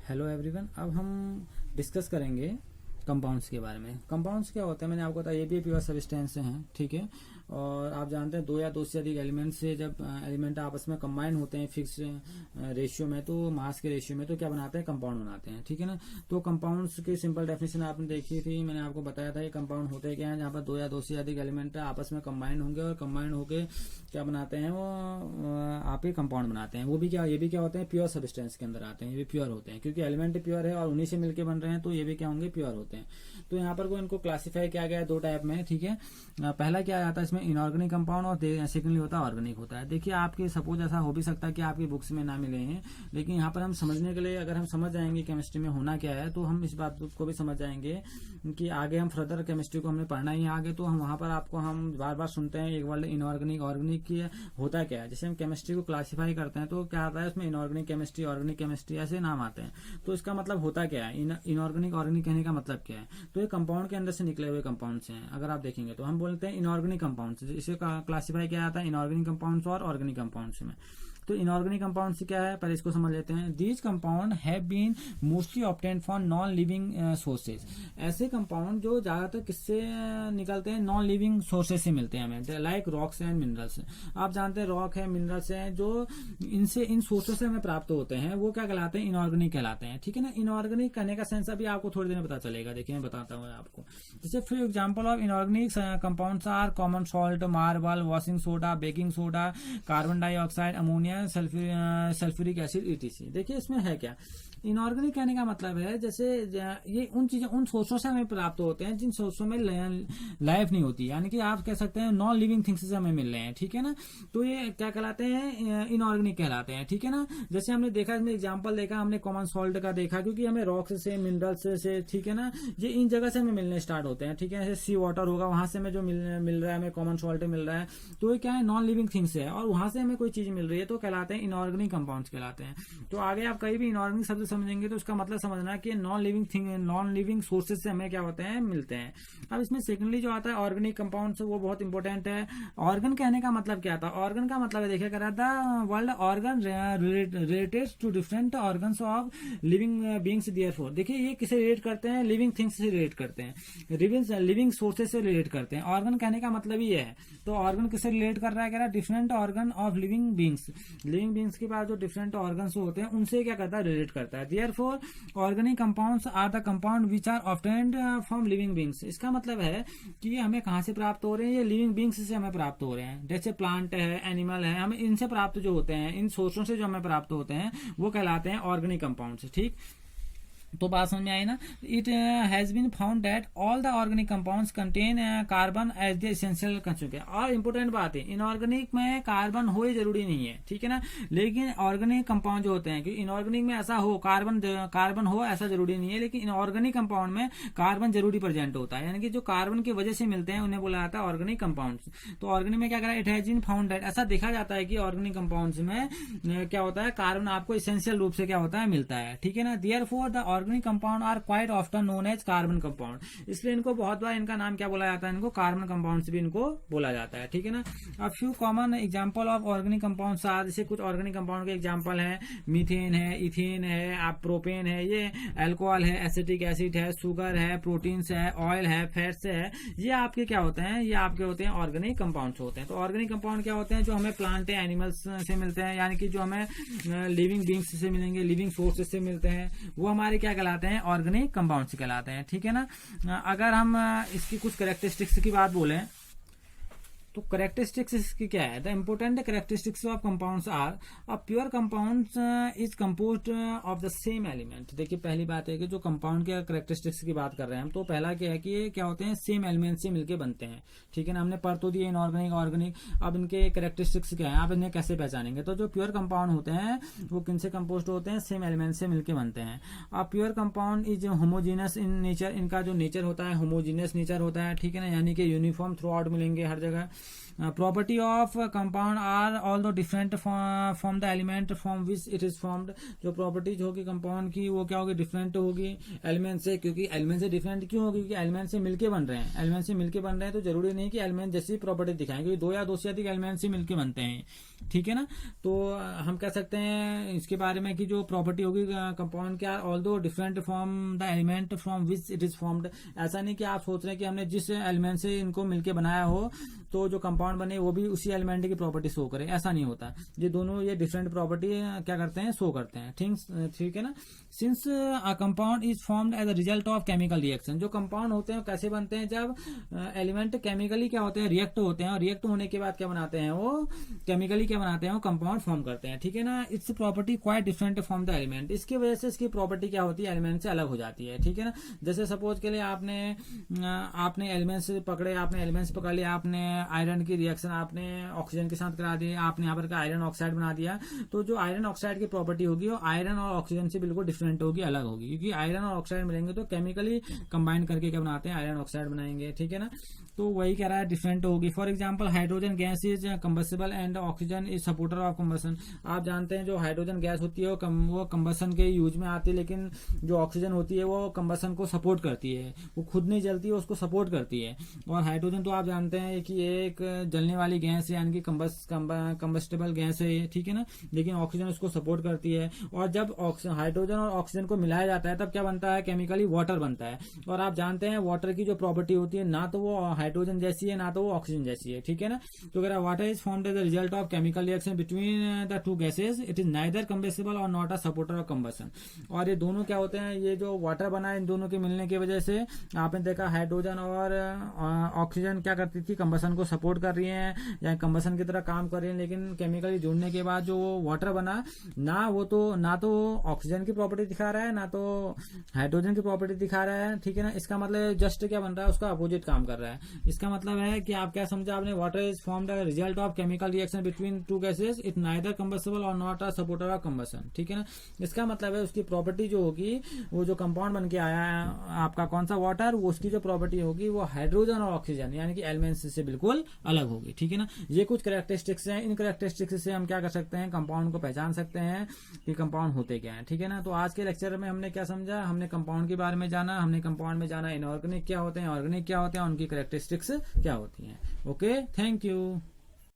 Hello everyone, अब हम discuss करेंगे कंपाउंड्स के बारे में। कंपाउंड्स क्या होते हैं, मैंने आपको बताया ये भी प्योर सब्सटेंस हैं, ठीक है। और आप जानते हैं दो या दो से अधिक एलिमेंट से जब एलिमेंट आपस में कंबाइन होते हैं फिक्स रेशियो में, तो मास के रेशियो में, तो क्या बनाते हैं, कंपाउंड बनाते हैं, ठीक है ना। तो कंपाउंड्स की सिंपल डेफिनेशन आपने देखी थी, मैंने आपको बताया था ये कंपाउंड होते क्या है, जहाँ पर दो या दो से अधिक एलिमेंट आपस में कंबाइन होंगे और कंबाइन होकर क्या बनाते हैं, वो आप ही कंपाउंड बनाते हैं। वो भी क्या, ये भी क्या होते हैं, प्योर सब्सटेंस के अंदर आते हैं, ये भी प्योर होते हैं क्योंकि एलिमेंट प्योर है और उन्हीं से मिलकर बन रहे हैं, तो ये भी क्या होंगे, प्योर होते हैं। तो यहाँ पर को इनको क्लासिफाई किया गया है दो टाइप में, ठीक है। पहला क्या आता है इसमें, इनऑर्गेनिक कंपाउंड, और सेकेंडली होता है ऑर्गेनिक होता है। देखिए आपके सपोज ऐसा हो भी सकता है कि आपकी बुक्स में ना मिले हैं, लेकिन यहाँ पर हम समझने के लिए अगर हम समझ जाएंगे केमिस्ट्री में होना क्या है, तो हम इस बात को भी समझ जाएंगे कि आगे हम फर्दर केमिस्ट्री को हमने पढ़ना ही है आगे, तो हम वहां पर आपको हम बार बार सुनते हैं एक वर्ड इनऑर्गेनिक ऑर्गेनिक की होता क्या है। जैसे हम केमिस्ट्री को क्लासिफाई करते हैं तो क्या आता है उसमें, इनऑर्गेनिक केमिस्ट्री, ऑर्गेनिक केमिस्ट्री, ऐसे नाम आते हैं। तो इसका मतलब होता क्या है, इनऑर्गेनिक ऑर्गेनिक कहने का मतलब क्या है, तो ये कंपाउंड के अंदर से निकले हुए कंपाउंड्स हैं। अगर आप देखेंगे तो हम बोलते हैं इनऑर्गेनिक कंपाउंड्स, इसे क्लासिफाई किया जाता है इनऑर्गेनिक कंपाउंड्स और ऑर्गेनिक कंपाउंड्स में। तो इनऑर्गेनिक कंपाउंड क्या है, पहले इसको समझ लेते हैं। These compound have been mostly obtained from non living sources. ऐसे कंपाउंड जो ज्यादातर किससे निकलते हैं, नॉन लिविंग सोर्सेज से मिलते हैं हमें, लाइक रॉक्स एंड मिनरल्स। आप जानते हैं रॉक है, मिनरल्स हैं, जो इनसे इन सोर्सेज से हमें प्राप्त होते हैं, वो क्या कहलाते हैं, इनऑर्गेनिक कहलाते हैं, ठीक है ना। इनऑर्गेनिक कहने का सेंस अभी आपको थोड़ी देर में पता चलेगा, देखिए मैं बताता हूँ आपको। जैसे for example of inorganic compounds are common salt, marble, washing soda, baking soda, carbon dioxide, ammonia, sulphuric acid, ETC. देखिए इसमें है क्या, इनऑर्गेनिक कहने का मतलब है जैसे ये उन चीजों, उन सोर्सों से हमें प्राप्त होते हैं जिन सोर्सों में लाइफ नहीं होती, यानी कि आप कह सकते हैं नॉन लिविंग थिंग्स से हमें मिल रहे हैं, ठीक है ना। तो ये क्या कहलाते हैं, इनऑर्गेनिक कहलाते हैं, ठीक है ना। जैसे हमने देखा, इसमें एग्जांपल देखा हमने कॉमन सॉल्ट का देखा, क्योंकि हमें रॉक्स से, मिनरल्स से, ठीक है ना, ये इन जगह से हमें मिलने स्टार्ट होते हैं, ठीक है। जैसे सी वाटर होगा, वहां से हमें जो मिल रहा है, हमें कॉमन सॉल्ट मिल रहा है, तो ये क्या है, नॉन लिविंग थिंग्स है, और वहां से हमें कोई चीज मिल रही है, तो कहलाते हैं इनऑर्गेनिक कंपाउंड्स कहलाते हैं। तो आगे आप कहीं भी इनऑर्गेनिक शब्द समझेंगे तो उसका मतलब समझना कि non living thing, non living sources से हमें क्या होते हैं, मिलते हैं। अब इसमें सेकेंडली जो आता है ऑर्गेनिक कंपाउंड्स, वो बहुत इंपॉर्टेंट है। ऑर्गन कहने का मतलब क्या था, ऑर्गन का मतलब है, देखिए करा था world organ related to different organs of living beings. Therefore देखिए ये किसे रिलेट करते हैं, लिविंग थिंग्स से रिलेट करते हैं, लिविंग सोर्सेज से रिलेट करते हैं। ऑर्गन कहने का मतलब ही है, तो ऑर्गन किससे रिलेट कर रहा है, कह रहा है different organ of living beings. Living beings के पास जो डिफरेंट ऑर्गन्स होते हैं उनसे क्या करता है, रिलेट करता है। Therefore organic compounds are the compound which are obtained from living beings. इसका मतलब है कि ये हमें कहां से प्राप्त हो रहे हैं, ये लिविंग बीइंग्स से हमें प्राप्त हो रहे हैं। जैसे प्लांट है, एनिमल है, हमें इनसे प्राप्त जो होते हैं, इन सोर्सों से जो हमें प्राप्त होते हैं, वो कहलाते हैं ऑर्गेनिक कंपाउंड्स, ठीक। तो बात समझ में आई ना। It has been found that all the organic compounds contain carbon as the essential constituent. और इंपॉर्टेंट बात है, इनऑर्गेनिक में कार्बन हो ही जरूरी नहीं है, ठीक है ना। लेकिन ऑर्गेनिक कंपाउंड जो होते हैं, क्योंकि इनऑर्गेनिक में ऐसा हो कार्बन हो ऐसा जरूरी नहीं है, लेकिन इनऑर्गेनिक कंपाउंड में कार्बन जरूरी प्रेजेंट होता है, यानी कि जो कार्बन की वजह से मिलते हैं उन्हें बोला जाता है ऑर्गेनिक कंपाउंड्स। तो ऑर्गेनिक में क्या करा, it has been found that, ऐसा देखा जाता है कि ऑर्गेनिक कंपाउंड्स में क्या होता है, कार्बन आपको एसेंशियल रूप से क्या होता है, मिलता है, ठीक है ना। Therefore the organic compound are quite often known as carbon compound. इसलिए इनको बहुत बार इनका नाम क्या बोला जाता है, इनको कार्बन कंपाउंड्स भी इनको बोला जाता है, ठीक है ना। अब few common example of organic compounds are, जैसे कुछ ऑर्गेनिक कंपाउंड के एग्जांपल है, मीथेन है, इथेन है, आप प्रोपेन है, ये अल्कोहल है, एसिटिक एसिड है, शुगर है, प्रोटीन्स है, ऑयल है, फैट्स है, ये आपके क्या होते हैं, ये आपके होते हैं ऑर्गेनिक कंपाउंड्स होते हैं। तो ऑर्गेनिक कंपाउंड क्या होते हैं, जो हमें प्लांट है, एनिमल्स से मिलते हैं, यानी कि जो हमें लिविंग बीइंग्स से मिलेंगे, लिविंग सोर्सेज से मिलते हैं, वो हमारे क्या कहलाते हैं, ऑर्गेनिक कंपाउंड्स कहलाते हैं, ठीक है ना। अगर हम इसकी कुछ कैरेक्टरिस्टिक्स की बात बोलें तो करेक्टरिस्टिक्स इसकी क्या है, the important characteristics of compounds are, a pure compounds is composed of the same element. देखिए पहली बात है कि जो कंपाउंड के करेक्टरिस्टिक्स की बात कर रहे हैं हम, तो पहला क्या है कि ये क्या होते हैं, सेम एलिमेंट से मिलकर बनते हैं, ठीक है ना। हमने पढ़ तो दिए इनऑर्गेनिक ऑर्गेनिक, अब इनके करेक्टरिस्टिक्स क्या है, आप इन्हें कैसे पहचानेंगे। तो जो प्योर कंपाउंड होते हैं वो किनसे कंपोज्ड होते हैं, सेम एलिमेंट से मिलकर बनते हैं। अब pure compound is homogeneous in nature, इनका जो नेचर होता है होमोजीनियस नेचर होता है, ठीक है ना, यानी कि यूनिफॉर्म थ्रू आउट मिलेंगे हर जगह। Property of compound are although different from the element from which it is formed. जो प्रॉपर्टीज होगी कंपाउंड की वो क्या होगी, डिफरेंट होगी एलिमेंट से। क्योंकि एलिमेंट से डिफरेंट क्यों होगी, क्योंकि एलिमेंट से मिलके बन रहे हैं। एलिमेंट से मिलके बन रहे हैं तो जरूरी नहीं कि एलिमेंट जैसी प्रॉपर्टी दिखाएं, क्योंकि दो या दो से अधिक एलिमेंट से मिलके बनते हैं, ठीक है ना। तो हम कह सकते हैं इसके बारे में कि जो प्रॉपर्टी होगी कंपाउंड के, although different from the element from which it is formed. ऐसा नहीं कि आप सोच रहे हैं कि हमने जिस एलिमेंट से इनको मिलके बनाया हो तो जो कंपाउंड बने वो भी उसी एलिमेंट की प्रॉपर्टी शो करे, ऐसा नहीं होता। ये दोनों ये डिफरेंट प्रॉपर्टी क्या करते हैं, शो करते हैं, ठीक है ना। Since a compound is formed as a result of chemical reaction. जो कंपाउंड होते हैं कैसे बनते हैं, जब एलिमेंट केमिकली क्या होते हैं, रिएक्ट होते हैं, और रिएक्ट होने के बाद क्या बनाते हैं, वो केमिकली क्या बनाते हैं, वो कंपाउंड फॉर्म करते हैं, ठीक है ना। It's property quite different from the element. इसकी वजह से इसकी प्रॉपर्टी क्या होती है, एलिमेंट से अलग हो जाती है, ठीक है ना। जैसे सपोज के लिए आपने एलिमेंट्स पकड़े, आपने एलिमेंट्स पकड़ लिया, आपने आयरन की रिएक्शन आपने ऑक्सीजन के साथ करा दी, आपने यहाँ पर का आयरन ऑक्साइड बना दिया। तो जो आयरन ऑक्साइड की प्रॉपर्टी होगी वो आयरन और ऑक्सीजन से बिल्कुल डिफरेंट होगी, अलग होगी। क्योंकि आयरन और ऑक्साइड मिलेंगे तो केमिकली कंबाइन करके क्या बनाते हैं, आयरन ऑक्साइड बनाएंगे, ठीक है ना। तो वही कह रहा है डिफरेंट होगी। For example hydrogen gas is combustible and oxygen is supporter of combustion. आप जानते हैं जो हाइड्रोजन गैस होती है वो कंबसन के यूज में आती है, लेकिन जो ऑक्सीजन होती है वो कंबसन को सपोर्ट करती है, वो खुद नहीं जलती है, उसको सपोर्ट करती है। और हाइड्रोजन तो आप जानते हैं कि एक जलने वाली गैस है, यानी कि कंबस्टेबल गैस है, ठीक है ना। लेकिन ऑक्सीजन उसको सपोर्ट करती है। और जब हाइड्रोजन और ऑक्सीजन को मिलाया जाता है तब क्या बनता है, केमिकली वाटर बनता है। और आप जानते हैं वाटर की जो प्रॉपर्टी होती है ना तो वो हाइड्रोजन जैसी है ना तो वो ऑक्सीजन जैसी है, ठीक है ना। तो अगर water is formed as the result of chemical reaction between the two gases, it is neither combustible और not a supporter of combustion. और ये दोनों क्या होते हैं, ये जो वाटर बना है इन दोनों के मिलने की वजह से आपने देखा हाइड्रोजन और ऑक्सीजन क्या करती थी, कंबसन को सपोर्ट कर रही है या कंबसन की तरह काम कर रही है। लेकिन केमिकली जुड़ने के बाद जो वाटर बना ना तो ऑक्सीजन की प्रॉपर्टी दिखा रहा है ना तो हाइड्रोजन की प्रॉपर्टी दिखा रहा है, ठीक है ना। इसका मतलब जस्ट क्या बन रहा है, उसका अपोजिट काम कर रहा है। इसका मतलब है कि आप क्या समझा आपने, water is formed as result of chemical reaction between two gases, it neither combustible और not a supporter of combustion, ठीक है ना। इसका मतलब है उसकी प्रॉपर्टी जो होगी, वो जो कंपाउंड बन के आया है आपका कौन सा वाटर, वो उसकी जो प्रॉपर्टी होगी वो हाइड्रोजन और ऑक्सीजन यानी कि एलिमेंट्स से बिल्कुल अलग होगी, ठीक है ना। ये कुछ कैरेक्टरिस्टिक्स हैं, इन कैरेक्टरिस्टिक्स से हम क्या कर सकते हैं, कंपाउंड को पहचान सकते हैं कि कंपाउंड होते क्या है, ठीक है ना। तो आज के लेक्चर में हमने क्या समझा, हमने कंपाउंड के बारे में जाना, हमने कंपाउंड में जाना इनऑर्गेनिक क्या होते हैं, ऑर्गेनिक क्या होते हैं, उनकी कैरेक्टरिस्टिक्स क्या होती हैं। Okay, thank you.